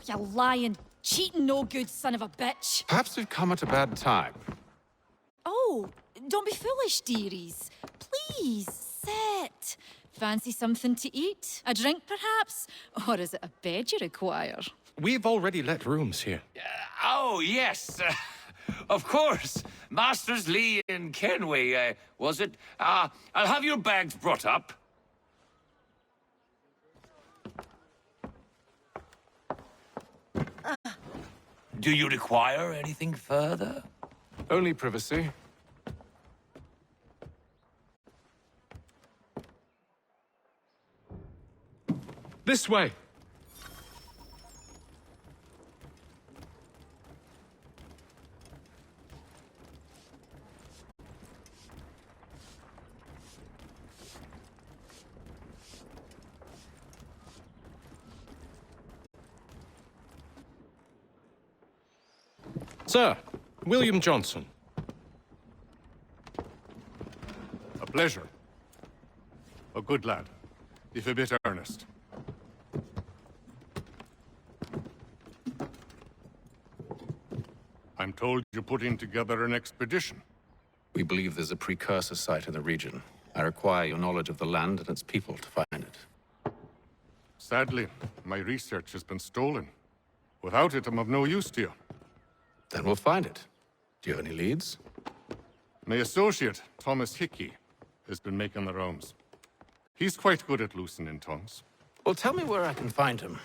You lying, cheating, no good son of a bitch. Perhaps we've come at a bad time. Oh, don't be foolish, dearies. Please, sit. Fancy something to eat? A drink, perhaps? Or is it a bed you require? We've already let rooms here. Oh, yes. Of course. Masters Lee and Kenway, was it? I'll have your bags brought up. Do you require anything further? Only privacy. This way! Sir, William Johnson. A pleasure. A good lad, if a bit earnest. I'm told you're putting together an expedition. We believe there's a precursor site in the region. I require your knowledge of the land and its people to find it. Sadly, my research has been stolen. Without it, I'm of no use to you. Then we'll find it. Do you have any leads? My associate, Thomas Hickey, has been making the rounds. He's quite good at loosening tongues. Well, tell me where I can find him.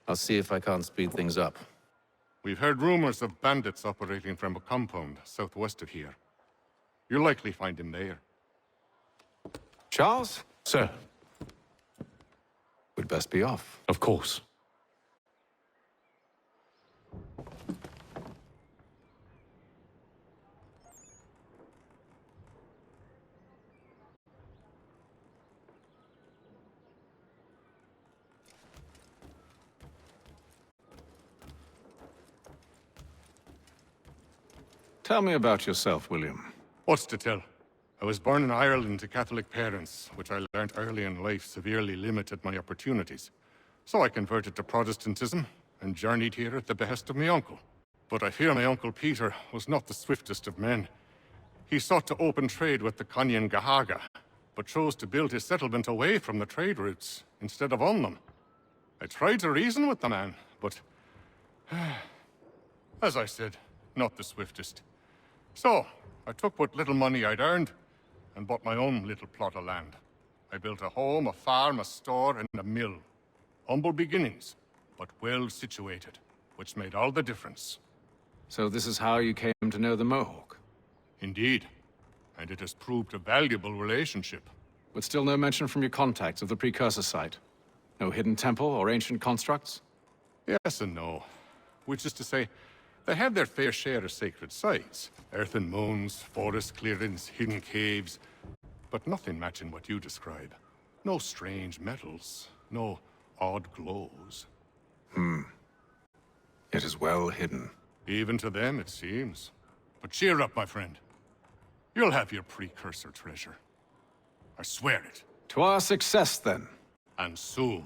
I'll see if I can't speed things up. We've heard rumors of bandits operating from a compound southwest of here. You'll likely find him there. Charles? Sir, We'd best be off. of course. Tell me about yourself, William. What's to tell? I was born in Ireland to Catholic parents, which I learned early in life severely limited my opportunities. So I converted to Protestantism and journeyed here at the behest of my uncle. But I fear my uncle Peter was not the swiftest of men. He sought to open trade with the Conyan Gahaga, but chose to build his settlement away from the trade routes instead of on them. I tried to reason with the man, but as I said, not the swiftest. So, I took what little money I'd earned and bought my own little plot of land. I built a home, a farm, a store, and a mill. Humble beginnings, but well situated, which made all the difference. So this is how you came to know the Mohawk? Indeed, and it has proved a valuable relationship. But still no mention from your contacts of the precursor site? No hidden temple or ancient constructs? Yes and no. Which is to say, they have their fair share of sacred sites. Earthen mounds, forest clearings, hidden caves. But nothing matching what you describe. No strange metals, no odd glows. It is well hidden. Even to them, it seems. But cheer up, my friend. You'll have your precursor treasure. I swear it. To our success, then. And soon.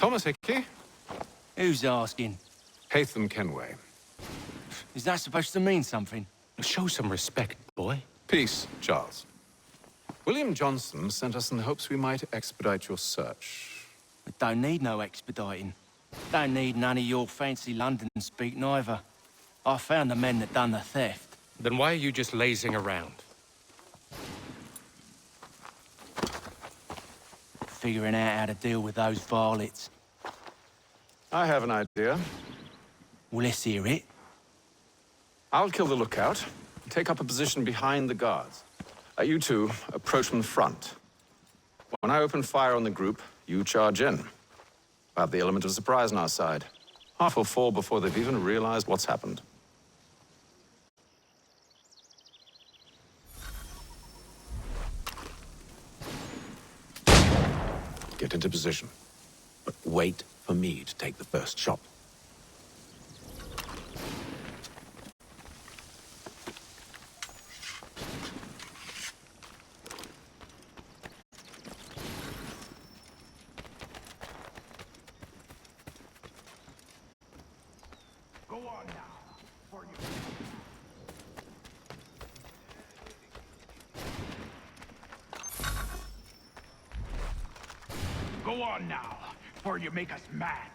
Thomas Hickey? Who's asking? Haytham Kenway. Is that supposed to mean something? Show some respect, boy. Peace, Charles. William Johnson sent us in the hopes we might expedite your search. We don't need no expediting. Don't need none of your fancy London speak neither. I found the men that done the theft. Then why are you just lazing around? Figuring out how to deal with those varlets. I have an idea. Well, let's hear it. I'll kill the lookout, take up a position behind the guards. You two approach from the front. When I open fire on the group, you charge in. We'll have the element of surprise on our side. Half will fall before they've even realized what's happened. Get into position, but wait for me to take the first shot. Go on now, before you make us mad.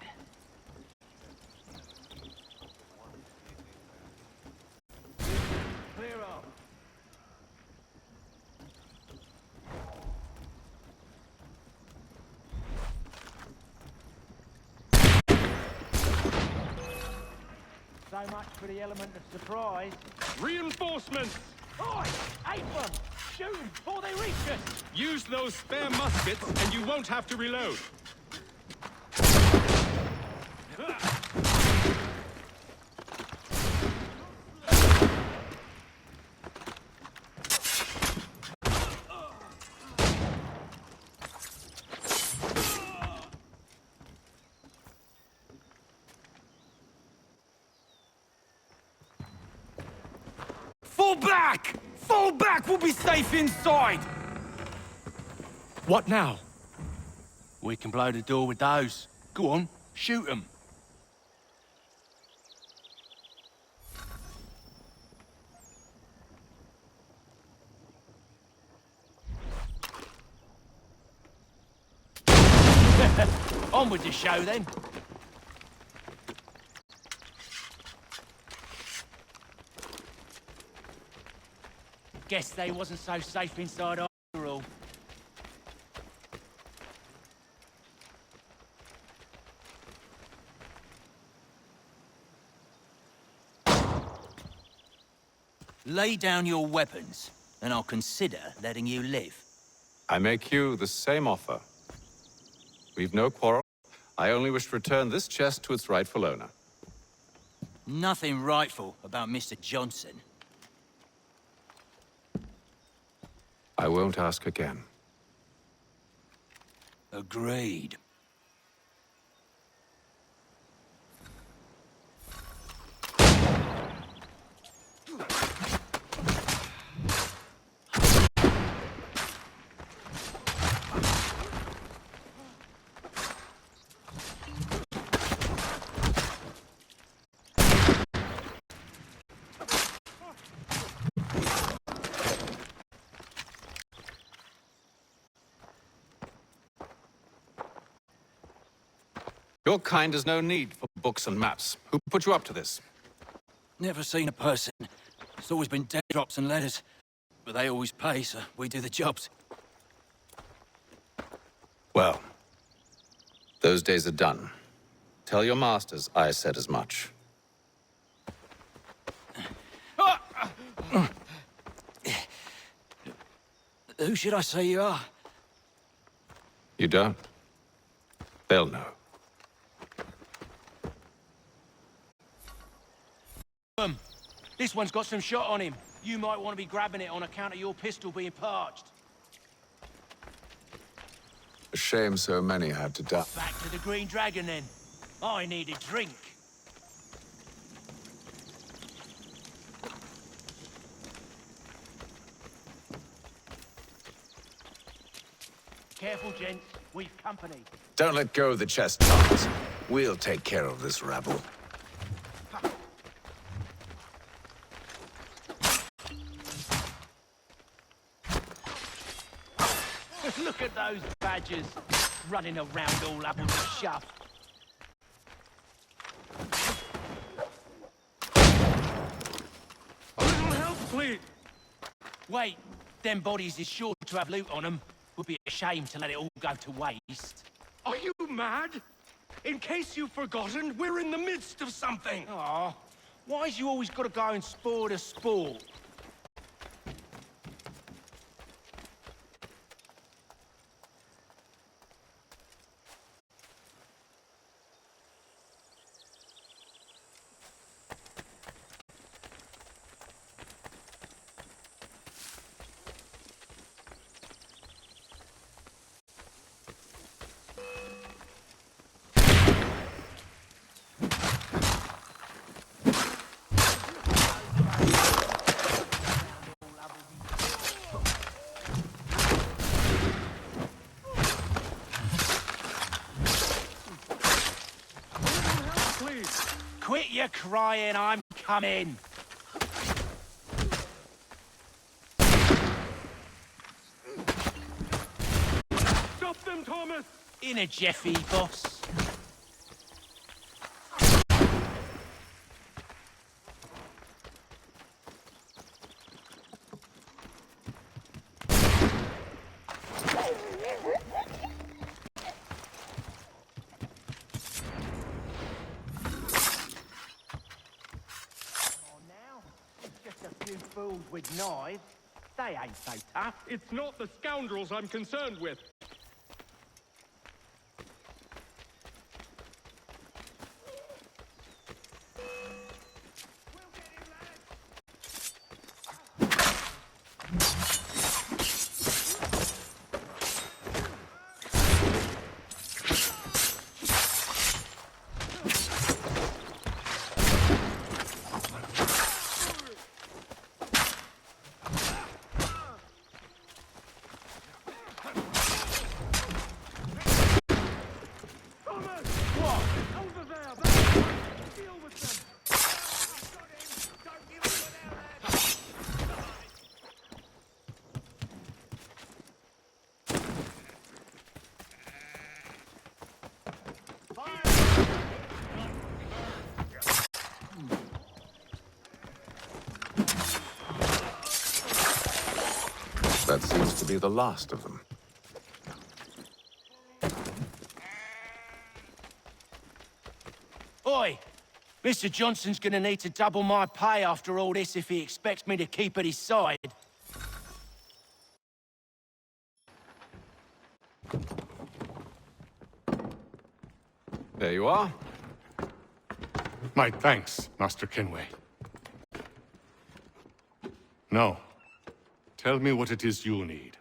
Clear up. So much for the element of surprise. Reinforcements! Oi! Ape them! Shoot them before they reach us! Use those spare muskets, and you won't have to reload. Fall back! Fall back! We'll be safe inside! What now? We can blow the door with those. Go on, shoot them. On with the show then. Guess they wasn't so safe inside after all. Lay down your weapons, and I'll consider letting you live. I make you the same offer. We've no quarrel. I only wish to return this chest to its rightful owner. Nothing rightful about Mr. Johnson. I won't ask again. Agreed. Your kind has no need for books and maps. Who put you up to this? Never seen a person. It's always been dead drops and letters. But they always pay, so we do the jobs. Well, those days are done. Tell your masters I said as much. Who should I say you are? You don't? They'll know. This one's got some shot on him. You might want to be grabbing it on account of your pistol being parched. A shame so many had to die. Back to the Green Dragon, then. I need a drink. Careful, gents. We've company. Don't let go of the chest, Thomas. We'll take care of this rabble. Look at those badgers, running around all up on the shuff. A little help, please. Wait, them bodies is sure to have loot on them. Would be a shame to let it all go to waste. Are you mad? In case you've forgotten, we're in the midst of something. Aw, why's you always got to go and spoil the sport? Please, Quit your crying, I'm coming. stop them, Thomas! In a Jeffy, boss. Just a few fools with knives. They ain't so tough. It's not the scoundrels I'm concerned with. That seems to be the last of them. Oi! Mr. Johnson's gonna need to double my pay after all this if he expects me to keep at his side. There you are. My thanks, Master Kenway. Now, tell me what it is you need.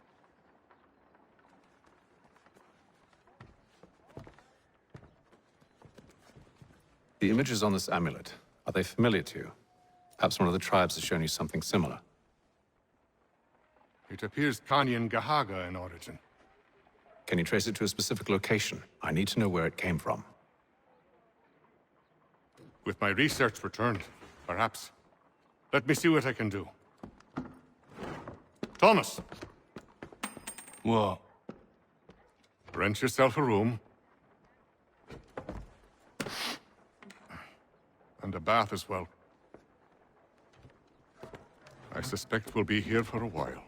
The images on this amulet, are they familiar to you? Perhaps one of the tribes has shown you something similar. It appears Kanyan Gahaga in origin. Can you trace it to a specific location? I need to know where it came from. With my research returned, perhaps. Let me see what I can do. Thomas! What? Rent yourself a room. And a bath as well. I suspect we'll be here for a while.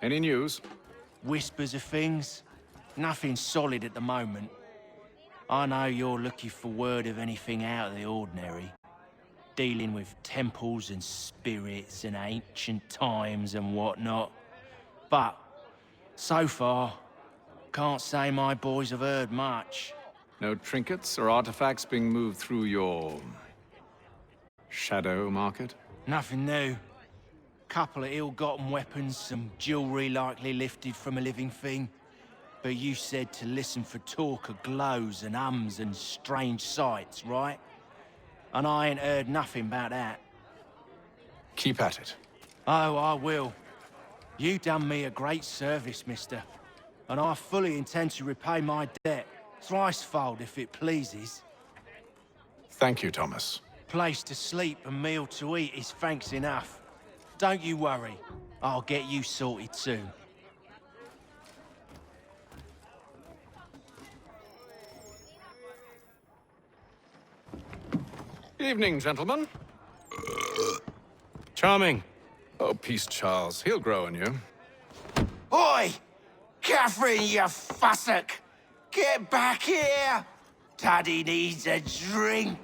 Any news? Whispers of things? Nothing solid at the moment. I know you're looking for word of anything out of the ordinary. Dealing with temples and spirits and ancient times and whatnot. But, so far, can't say my boys have heard much. No trinkets or artifacts being moved through your... shadow market? Nothing new. Couple of ill-gotten weapons, some jewelry likely lifted from a living thing. But you said to listen for talk of glows and ums and strange sights, right? And I ain't heard nothing about that. Keep at it. Oh, I will. You done me a great service, mister. And I fully intend to repay my debt. Thricefold, if it pleases. Thank you, Thomas. place to sleep and meal to eat is thanks enough. Don't you worry. I'll get you sorted soon. Evening, gentlemen. Charming. Oh, peace, Charles. He'll grow on you. Oi! Catherine, you fussock! Get back here! Taddy needs a drink.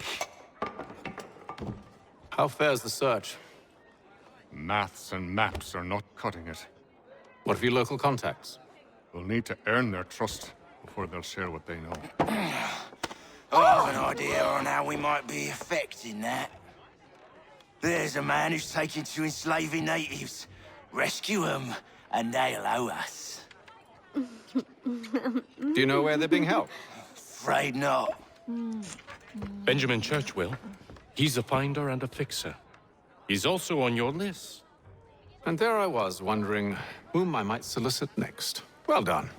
How fares the search? Maths and maps are not cutting it. What of your local contacts? We'll need to earn their trust before they'll share what they know. I have an idea on how we might be affecting that. There's a man who's taken to enslaving natives. Rescue them, and they'll owe us. Do you know where they're being held? Afraid not. Benjamin Church will. He's a finder and a fixer. He's also on your list. And there I was, wondering whom I might solicit next. Well done.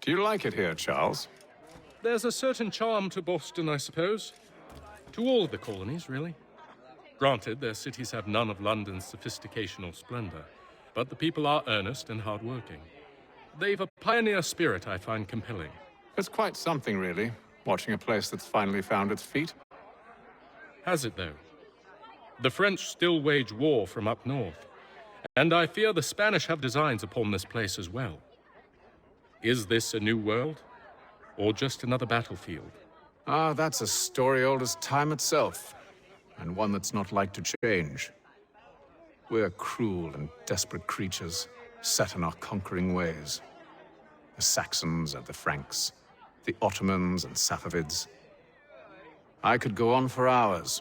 Do you like it here, Charles? There's a certain charm to Boston, I suppose. To all of the colonies, really. Granted, their cities have none of London's sophistication or splendor, but the people are earnest and hardworking. They've a pioneer spirit I find compelling. It's quite something, really, watching a place that's finally found its feet. Has it, though? The French still wage war from up north, and I fear the Spanish have designs upon this place as well. Is this a new world, or just another battlefield? Ah, that's a story old as time itself, and one that's not like to change. We're cruel and desperate creatures, set in our conquering ways. The Saxons and the Franks, the Ottomans and Safavids. I could go on for hours.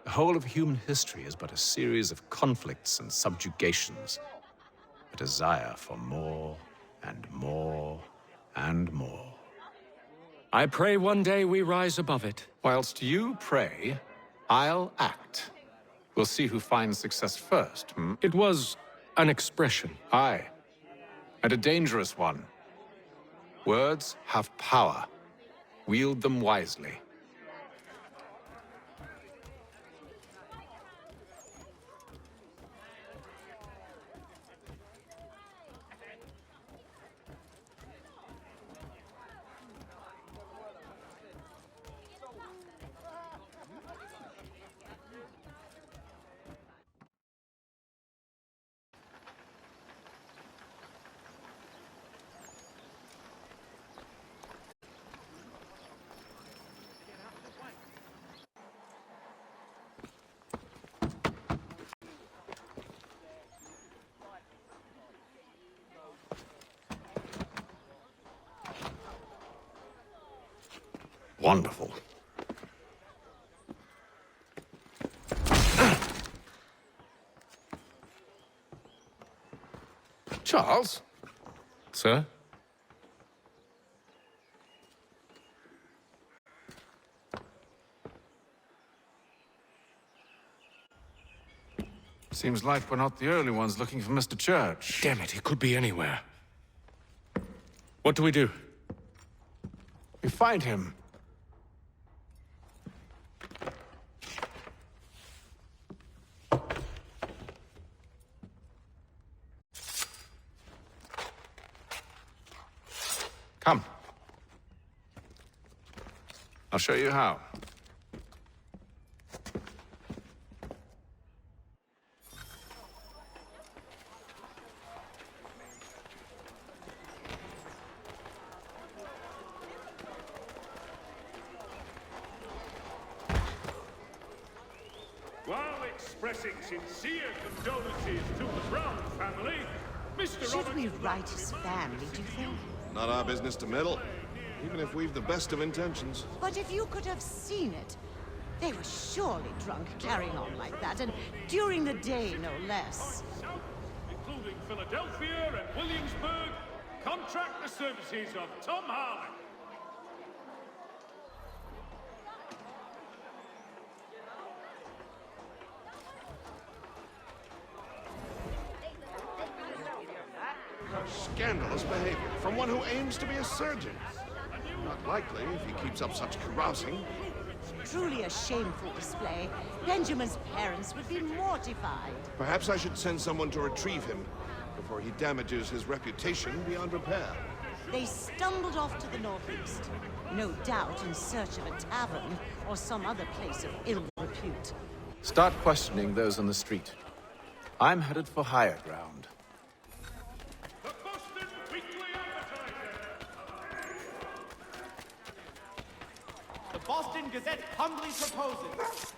The whole of human history is but a series of conflicts and subjugations, a desire for more and more and more. I pray one day we rise above it. Whilst you pray, I'll act. We'll see who finds success first, hmm? It was an expression. Aye, and a dangerous one. Words have power. Wield them wisely. Wonderful. Charles? Sir? Seems like we're not the only ones looking for Mr. Church. Damn it, he could be anywhere. What do we do? We find him. Come. I'll show you how. While expressing sincere condolences to the Brown family, Mr. Should we write his family, do you think? Not our business to meddle, even if we've the best of intentions. But if you could have seen it, they were surely drunk carrying on like that, and during the day, no less. South, including Philadelphia and Williamsburg, Contract the services of Tom Harley. Scandalous behavior from one who aims to be a surgeon. Not likely if he keeps up such carousing. Truly a shameful display. Benjamin's parents would be mortified. Perhaps I should send someone to retrieve him before he damages his reputation beyond repair. They stumbled off to the northeast, no doubt in search of a tavern or some other place of ill repute. Start questioning those on the street. I'm headed for higher ground. The Boston Weekly Advertiser. The Boston Gazette humbly proposes.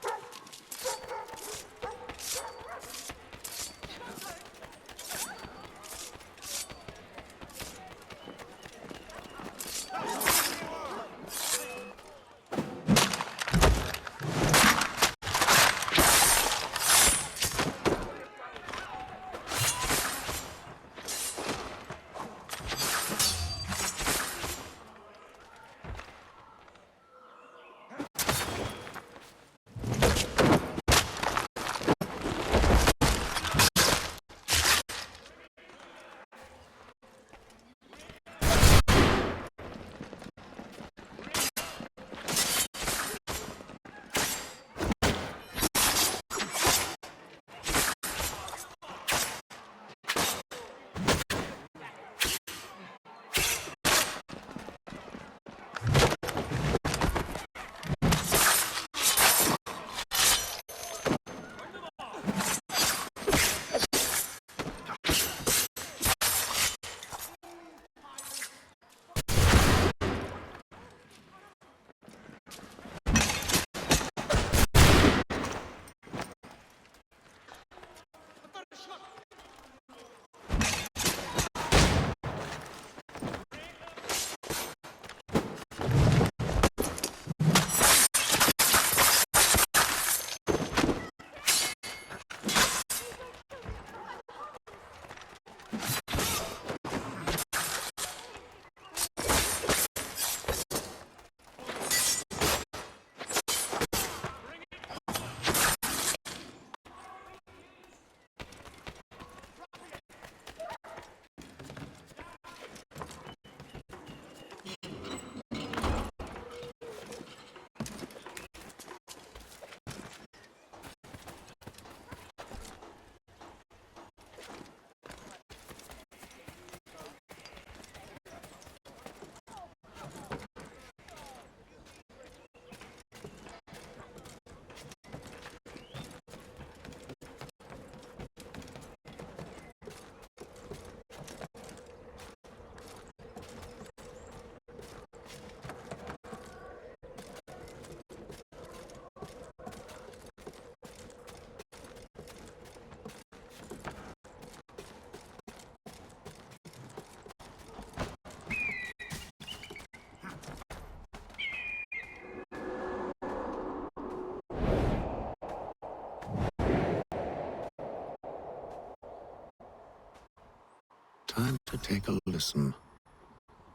Time to take a listen.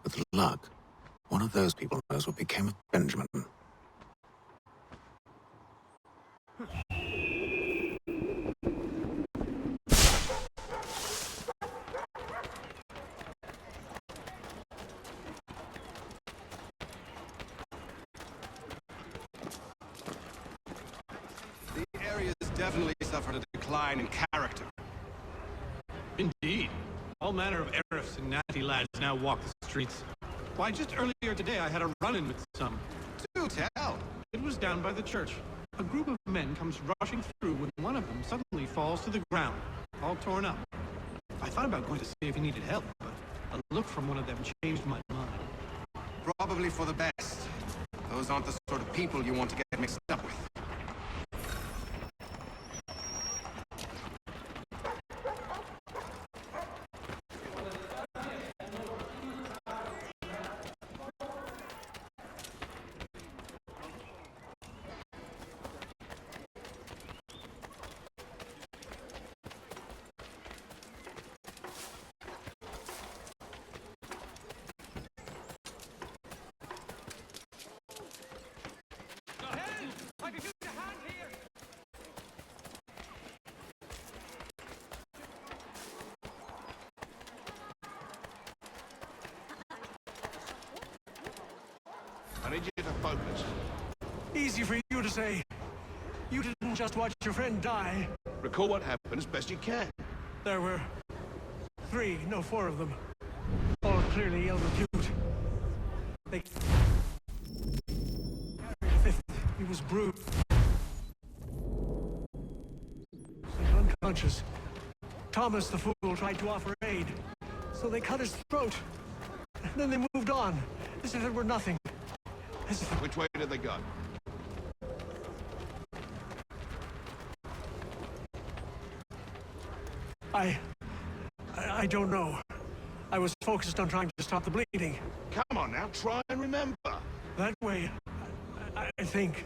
With luck, one of those people knows what became of Benjamin. The area's definitely suffered a decline in character. Indeed. All manner of sheriffs and nasty lads now walk the streets. Why, just earlier today I had a run-in with some. Do tell. It was down by the church. A group of men comes rushing through when one of them suddenly falls to the ground, all torn up. I thought about going to see if he needed help, but a look from one of them changed my mind. Probably for the best. Those aren't the sort of people you want to get mixed up with. focused. Easy for you to say. You didn't just watch your friend die. Recall what happened as best you can. There were 3, no 4 of them. All clearly ill repute. They carried a 5th. He was bruised and unconscious. Thomas the fool tried to offer aid, so they cut his throat. And then they moved on, as if it were nothing. As if... Which way did they go? I don't know. I was focused on trying to stop the bleeding. Come on now, try and remember. That way, I think.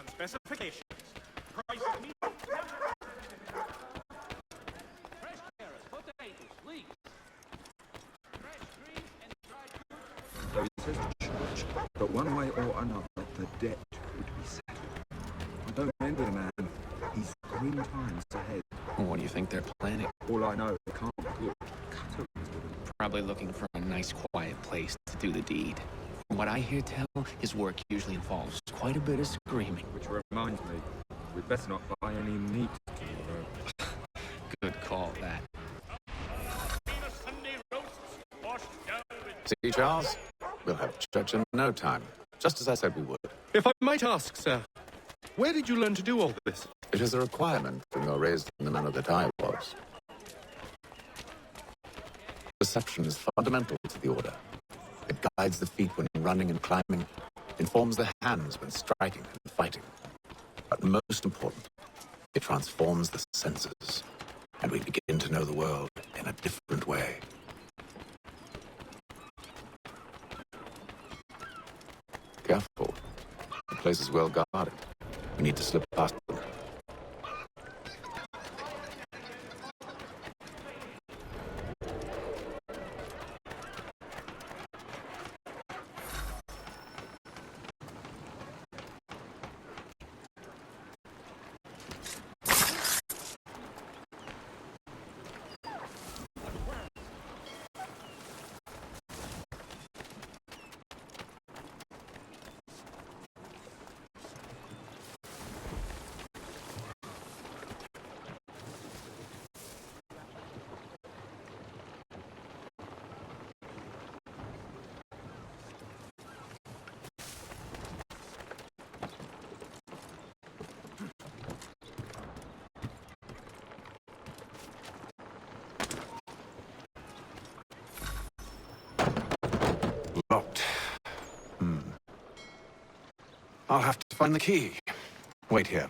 Specifications. Price of meat. Fresh carrots, potatoes, leeks. Fresh greens and dried fruit. So he says to church, but one way or another, the debt would be settled. I don't envy the man. He's grim times ahead. What do you think they're planning? All I know, it can't be good. Cut him. Probably looking for a nice, quiet place to do the deed. From what I hear tell, his work usually involves quite a bit of screaming. Which reminds me, we'd best not buy any meat tomorrow. Good call, that. See, Charles? We'll have church in no time, just as I said we would. If I might ask, sir, where did you learn to do all this? It is a requirement when you're raised in the manner that I was. Perception is fundamental to the order. It guides the feet when running and climbing, informs the hands when striking and fighting. But most important, it transforms the senses, and we begin to know the world in a different way. Careful. The place is well guarded. We need to slip past them. Locked. I'll have to find the key. Wait here.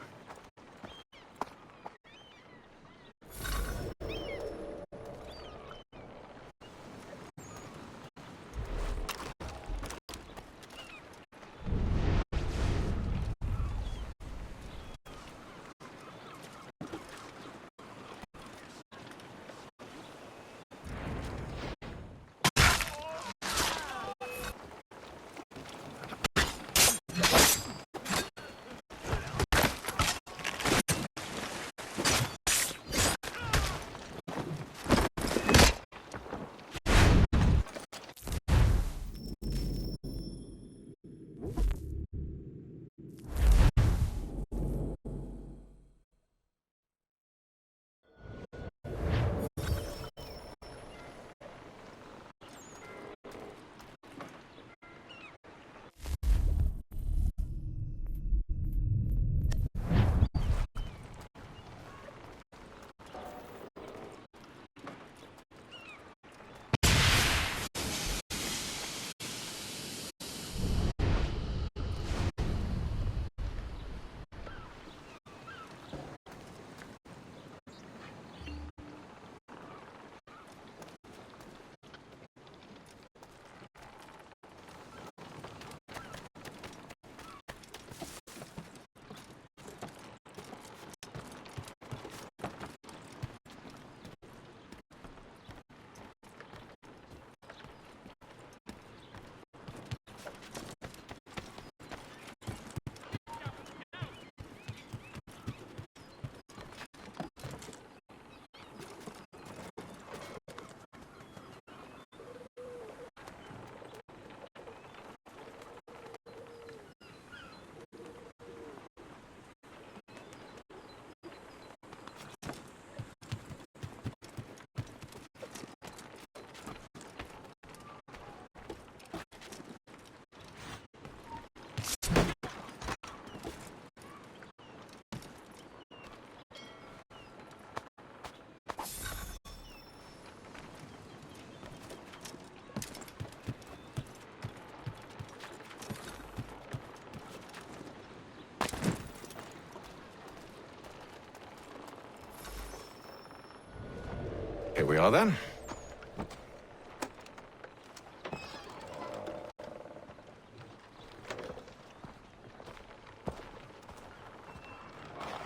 we are then.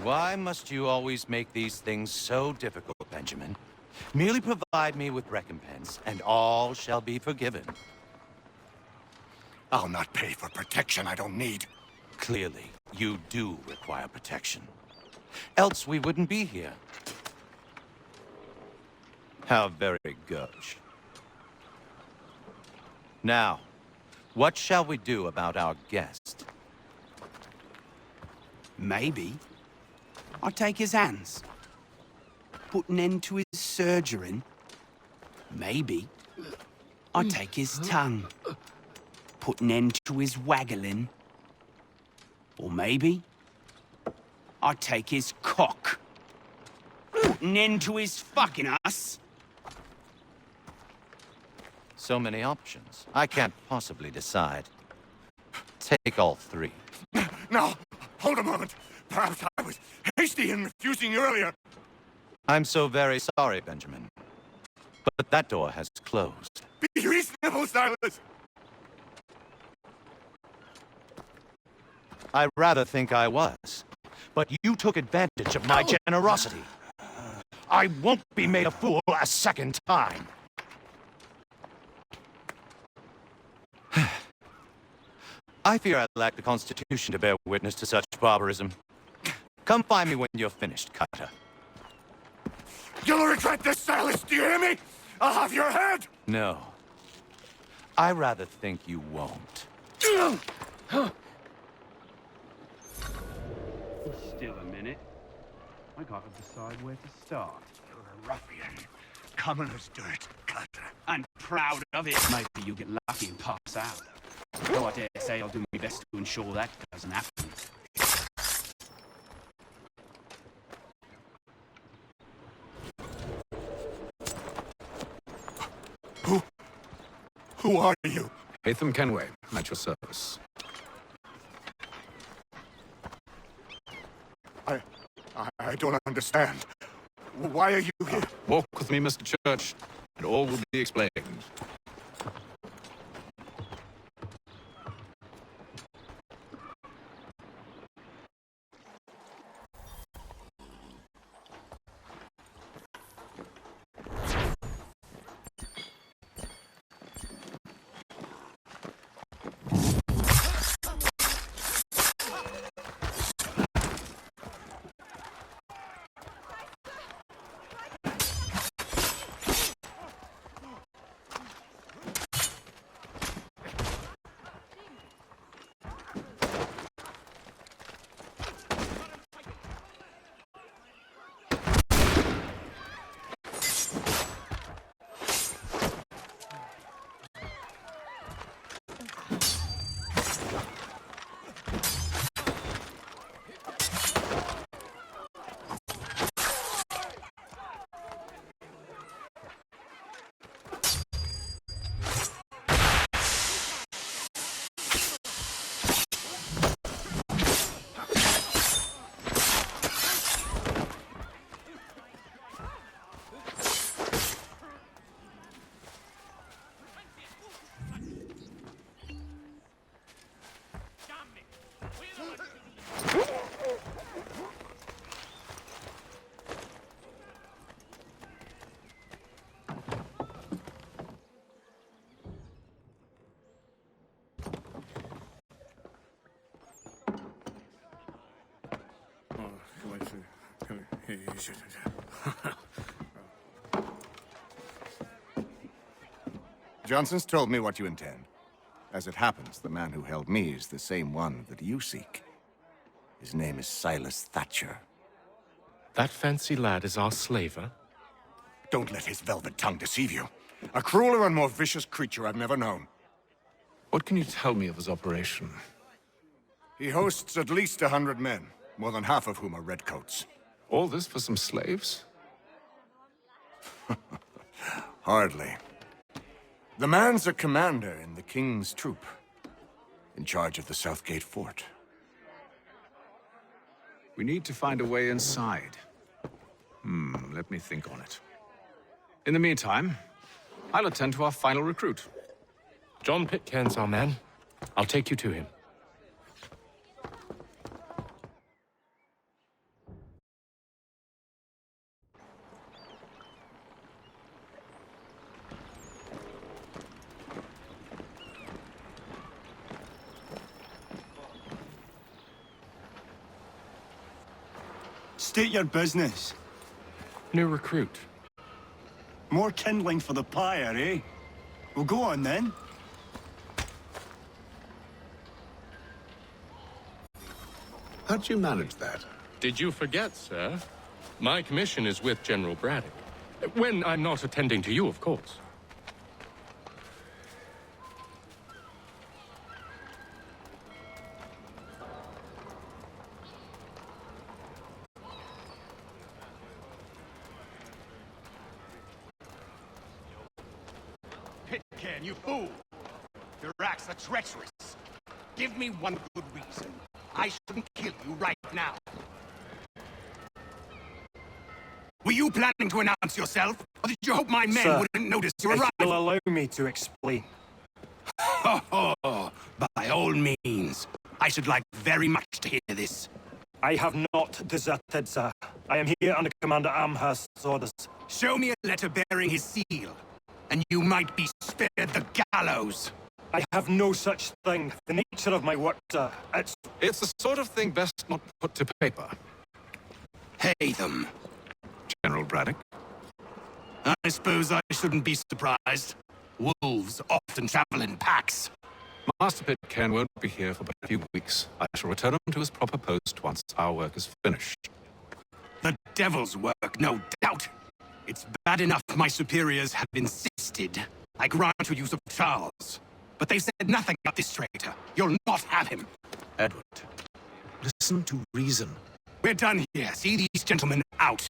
Why must you always make these things so difficult, Benjamin? Merely provide me with recompense, and all shall be forgiven. I'll not pay for protection I don't need. Clearly, you do require protection. Else we wouldn't be here. How very gauche. Now, what shall we do about our guest? Maybe I'll take his hands. Put an end to his surgering. Maybe I'll take his tongue. Put an end to his waggling. Or maybe I'll take his cock. Put an end to his fucking us. So many options. I can't possibly decide. Take all three. No! Hold a moment! Perhaps I was hasty in refusing you earlier. I'm so very sorry, Benjamin. But that door has closed. Be reasonable, Silas! I rather think I was. But you took advantage of my generosity. I won't be made a fool a second time. I fear I lack the constitution to bear witness to such barbarism. Come find me when you're finished, Cutter. You'll regret this, Silas, do you hear me? I'll have your head! No. I rather think you won't. Still a minute. I gotta decide where to start. You're a ruffian. Common as dirt, Cutter. I'm proud of it. Maybe you get lucky and pass out. Though I dare say I'll do my best to ensure that doesn't happen. Who are you? Hatham Kenway, at your service. I don't understand. Why are you here? Walk with me, Mr. Church, and all will be explained. Johnson's told me what you intend. As it happens, the man who held me is the same one that you seek. His name is Silas Thatcher. That fancy lad is our slaver? Don't let his velvet tongue deceive you. A crueler and more vicious creature I've never known. What can you tell me of his operation? He hosts at least 100 men, more than half of whom are redcoats. All this for some slaves? Hardly. The man's a commander in the King's troop, in charge of the Southgate Fort. We need to find a way inside. Let me think on it. In the meantime, I'll attend to our final recruit. John Pitcairn's our man. I'll take you to him. State your business. New recruit. More kindling for the pyre, eh? Well, go on then. How'd you manage that? Did you forget, sir? My commission is with General Braddock. When I'm not attending to you, of course. Pitcairn, you fool! Your acts are treacherous. Give me one good reason. I shouldn't kill you right now. Were you planning to announce yourself? Or did you hope my men Sir, wouldn't notice your if arrival? you'll allow me to explain. Oh, by all means. I should like very much to hear this. I have not deserted, sir. I am here under Commander Amherst's orders. Show me a letter bearing his seal, and you might be spared the gallows. I have no such thing. The nature of my work, sir, It's the sort of thing best not put to paper. Hey them. General Braddock? I suppose I shouldn't be surprised. Wolves often travel in packs. Master Pitcairn won't be here for but a few weeks. I shall return him to his proper post once our work is finished. The devil's work, no doubt. It's bad enough my superiors have insisted I grant you use of Charles. But they said nothing about this traitor. You'll not have him. Edward, listen to reason. We're done here. See these gentlemen out.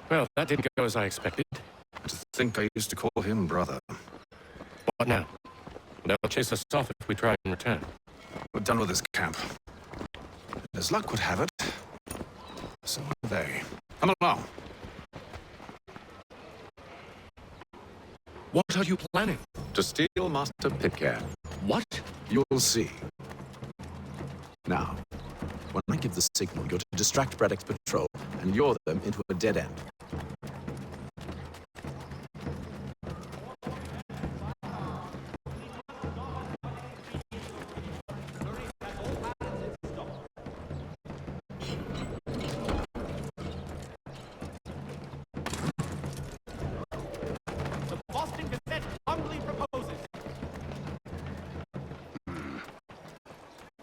Well, that didn't go as I expected. To think I used to call him brother. What now? They'll chase us off if we try and return. We're done with this camp. As luck would have it, so are they. Come along. What are you planning? To steal Master Pitcairn. What? You'll see. Now, when I give the signal, you're to distract Braddock's patrol and lure them into a dead end.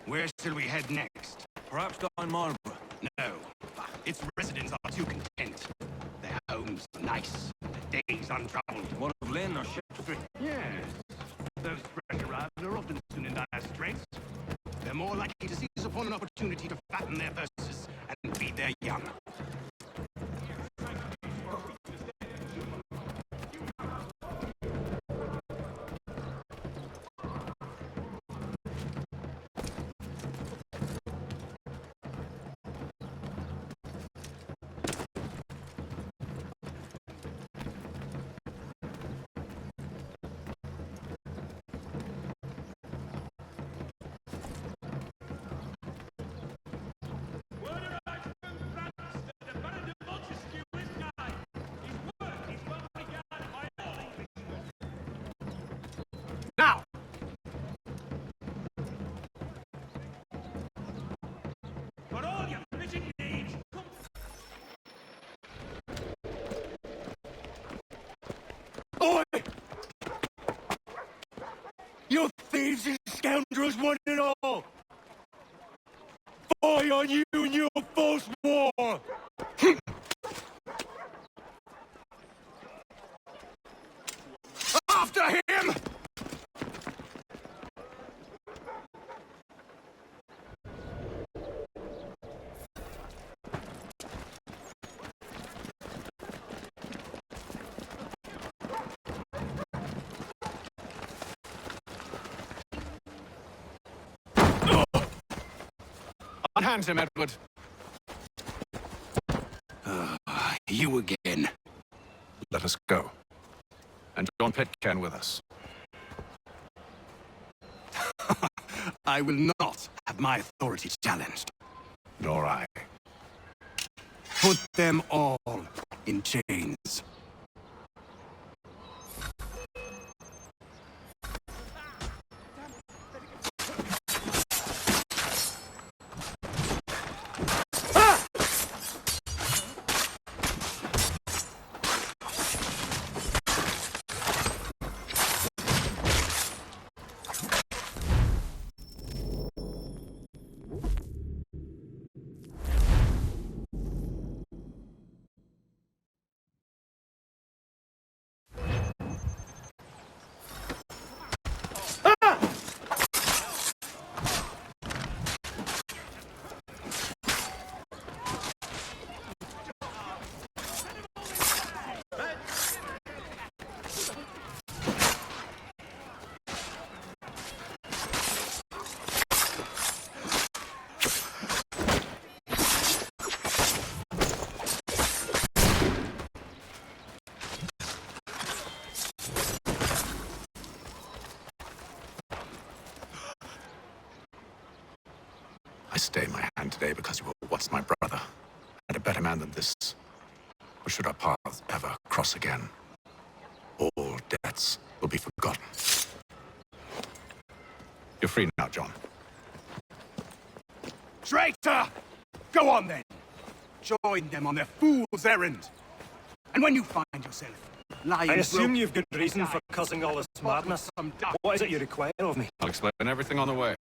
Where shall we head next? Perhaps down Marlborough. No. Its residents are too content. Their homes are nice, their days untroubled. What of Lynn or Shaftesbury? Yes. Those fresh arrivals are often soon in dire straits. They're more likely to seize upon an opportunity to fatten their purses and feed their young. Now! For all your fishing needs, Oi! You thieves and scoundrels, one and all! Fie on you and your false war! after him! Unhand him, Edward. You again. Let us go. And John Pitcairn with us. I will not have my authority challenged. Nor I. Put them all in chains. I stay my hand today because you were once my brother, and a better man than this. Or should our paths ever cross again, all debts will be forgotten. You're free now, John. Traitor! Go on then. Join them on their fool's errand. And when you find yourself lying I assume broke- you've good reason for causing all this madness. What is it you require of me? I'll explain everything on the way.